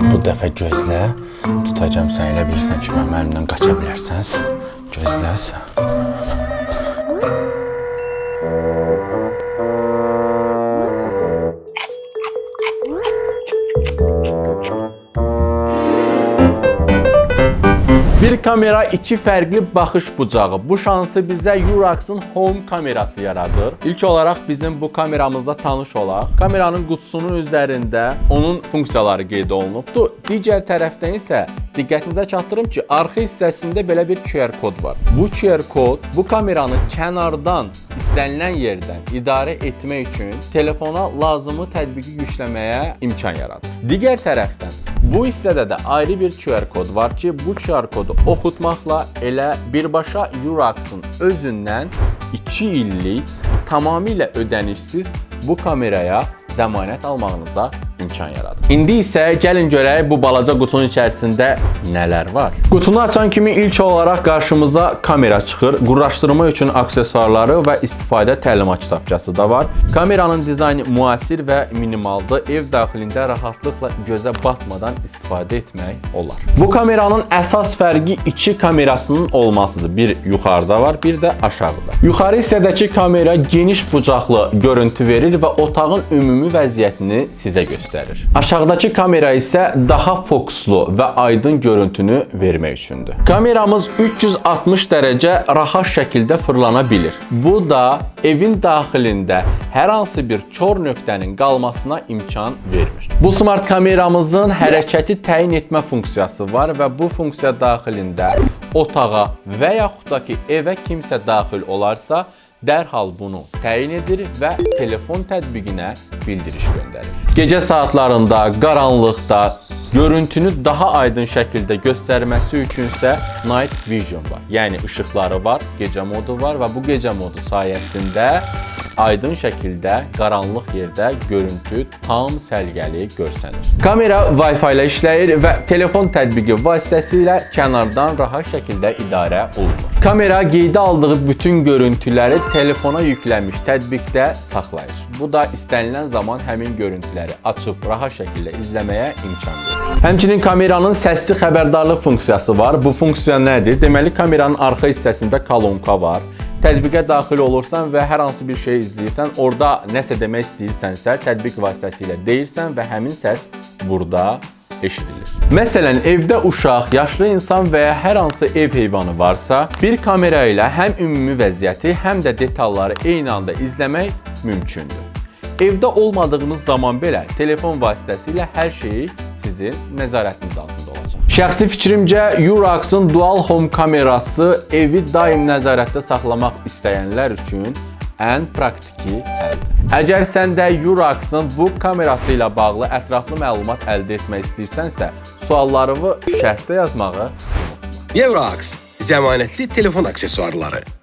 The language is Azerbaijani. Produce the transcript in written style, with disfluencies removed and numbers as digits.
Bu dəfə gözlə, tutacağım sən elə bilirsən ki, mənim əlimdən qaça bilərsən. Gözləsən. Bir kamera iki fərqli baxış bucağı. Bu şansı bizə Urax'ın Home kamerası yaradır. İlk olaraq bizim bu kameramızla tanış olaq. Kameranın qutusunun üzərində onun funksiyaları qeyd olunubdur. Digər tərəfdən isə diqqətinizə çatdırım ki, arxa hissəsində belə bir QR kod var. Bu QR kod bu kameranı kənardan istənilən yerdən idarə etmək üçün telefona lazımı tətbiqi yükləməyə imkan yaradır. Digər tərəfdən bu hissədə də ayrı bir QR kod var ki, bu QR kodu oxutmaqla elə birbaşa Urax'ın özündən 2 illik tamamilə ödənişsiz bu kameraya zəmanət almağınıza imkan yaradır. İndi isə gəlin görək bu balaca qutunun içərisində nələr var. Qutunu açan kimi ilk olaraq qarşımıza kamera çıxır. Quraşdırma üçün aksesuarları və istifadə təlimat kitabçası da var. Kameranın dizaynı müasir və minimaldır. Ev daxilində rahatlıqla gözə batmadan istifadə etmək olar. Bu kameranın əsas fərqi iki kamerasının olmasıdır. Bir yuxarıda var, bir də aşağıda. Yuxarı hissədəki kamera geniş bucaqlı görüntü verir və otağın ümumi vəziyyətini sizə göstərir. Aşağıdakı kamera isə daha fokuslu və aydın görüntünü vermək üçündür. Kameramız 360 dərəcə rahat şəkildə fırlana bilir. Bu da evin daxilində hər hansı bir kor nöqtənin qalmasına imkan vermir. Bu smart kameramızın hərəkəti təyin etmə funksiyası var və bu funksiya daxilində otağa və yaxud da ki evə kimsə daxil olarsa dərhal bunu təyin edir və telefon tətbiqinə bildiriş göndərir. Gecə saatlarında, qaranlıqda görüntünü daha aydın şəkildə göstərməsi üçünsə Night Vision var. Yəni işıqları var, gecə modu var və bu gecə modu sayəsində aydın şəkildə qaranlıq yerdə görüntü tam səliqəli görsənir. Kamera Wi-Fi ilə işləyir və telefon tətbiqi vasitəsilə kənardan rahat şəkildə idarə olunur. Kamera qeydə aldığı bütün görüntüləri telefona yüklənmiş tətbiqdə saxlayır. Bu da istənilən zaman həmin görüntüləri açıb rahat şəkildə izləməyə imkan verir. Həmçinin kameranın səsli xəbərdarlıq funksiyası var. Bu funksiya nədir? Deməli, kameranın arxa hissəsində kolonka var. Tətbiqə daxil olursan və hər hansı bir şey izləyirsən, orada nəsə demək istəyirsənsə, tətbiq vasitəsilə deyirsən və həmin səs burada eşidilir. Məsələn, evdə uşaq, yaşlı insan və ya hər hansı ev heyvanı varsa, bir kamera ilə həm ümumi vəziyyəti, həm də detalları eyni anda izləmək mümkündür. Evdə olmadığınız zaman belə telefon vasitəsilə hər şeyi sizin nəzarətiniz altında olacaq. Şəxsi fikrimcə, Urax'ın Dual Home kamerası evi daim nəzarətdə saxlamaq istəyənlər üçün ən praktiki əldir. Əgər sən də Urax'ın bu kamerası ilə bağlı ətraflı məlumat əldə etmək istəyirsənsə, suallarını şərhdə yazmağı unutma. Urax, zəmanətli telefon aksesuarları.